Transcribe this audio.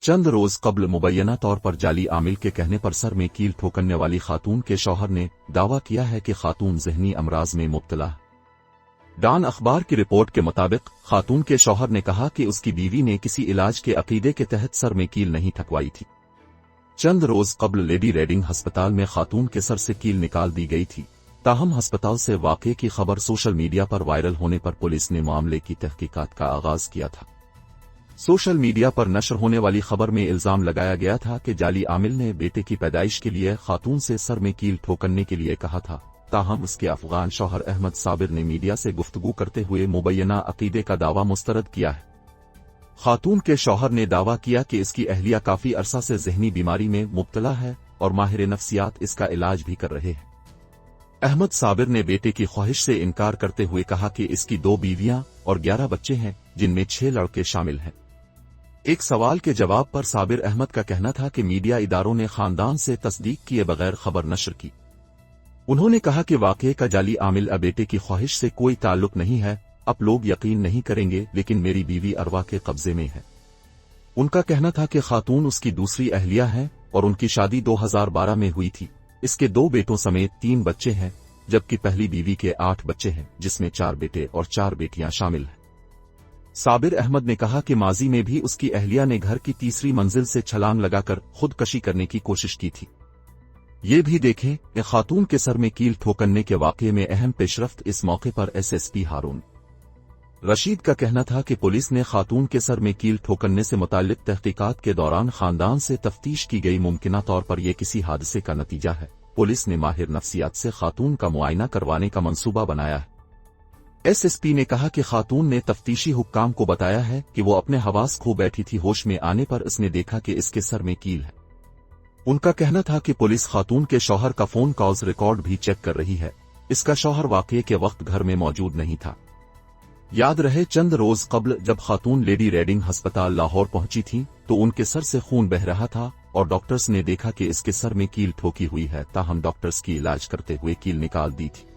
चंद रोज कबल मुबैना तौर पर जाली आमिल के कहने पर सर में कील ठोकने वाली खातून के शौहर ने दावा किया है कि खातून ज़हनी अमराज में मुब्तला है। डॉन अखबार की रिपोर्ट के मुताबिक खातून के शौहर ने कहा कि उसकी बीवी ने किसी इलाज के अकीदे के तहत सर में कील नहीं ठकवाई थी। चंद रोज कबल लेडी रेडिंग अस्पताल में खातून के सर से कील निकाल दी गई थी। ताहम अस्पताल से वाक़े की खबर सोशल मीडिया पर वायरल होने पर पुलिस ने मामले की तहकीकात का आगाज किया था। सोशल मीडिया पर नशर होने वाली खबर में इल्जाम लगाया गया था कि जाली आमिल ने बेटे की पैदाइश के लिए खातून से सर में कील ठोकने के लिए कहा था। ताहम उसके अफगान शौहर अहमद साबिर ने मीडिया से गुफ्तगू करते हुए मुबैना अकीदे का दावा मुस्तरद किया है। खातून के शौहर ने दावा किया कि इसकी अहलिया काफी अरसा से ज़हनी बीमारी में मुब्तला है और माहिर नफ्सियात इसका इलाज भी कर रहे हैं। अहमद साबिर ने बेटे की ख्वाहिश से इनकार करते हुए कहा कि इसकी 2 बीवियां और 11 बच्चे हैं, जिनमें 6 लड़के शामिल हैं। एक सवाल के जवाब पर साबिर अहमद का कहना था कि मीडिया इदारों ने खानदान से तस्दीक किए बगैर खबर नशर की। उन्होंने कहा कि वाक़े का जाली आमिल बेटे की ख्वाहिश से कोई ताल्लुक नहीं है। अब लोग यकीन नहीं करेंगे, लेकिन मेरी बीवी अरवा के कब्जे में है। उनका कहना था कि खातून उसकी दूसरी अहलिया है और उनकी शादी 2012 में हुई थी। इसके 2 बेटों समेत 3 बच्चे हैं, जबकि पहली बीवी के 8 बच्चे हैं, जिसमें 4 बेटे और 4 बेटियां शामिल हैं। साबिर अहमद ने कहा कि माजी में भी उसकी अहलिया ने घर की तीसरी मंजिल से छलांग लगाकर खुदकशी करने की कोशिश की थी। ये भी देखें कि खातून के सर में कील ठोकने के वाक़े में अहम पेशरफ्त। इस मौके पर एसएसपी हारून रशीद का कहना था कि पुलिस ने खातून के सर में कील ठोकने से मुताल्लिक तहकीकात के दौरान खानदान से तफ्तीश की गई मुमकिना तौर पर यह किसी हादसे का नतीजा है। पुलिस ने माहिर नफ्सियात से खातून का मुआयना करवाने का मंसूबा बनाया है। एसएसपी ने कहा कि खातून ने तफ्तीशी हुक्काम को बताया है कि वो अपने हवास खो बैठी थी। होश में आने पर उसने देखा कि इसके सर में कील है। उनका कहना था कि पुलिस खातून के शौहर का फोन कॉल्स रिकॉर्ड भी चेक कर रही है। इसका शौहर वाक़ये के वक्त घर में मौजूद नहीं था। याद रहे, चंद रोज कबल जब खातून लेडी रेडिंग अस्पताल लाहौर पहुंची थी तो उनके सर से खून बह रहा था और डॉक्टर्स ने देखा कि इसके सर में कील ठोकी हुई है। ताहम डॉक्टर्स की इलाज करते हुए कील निकाल दी थी।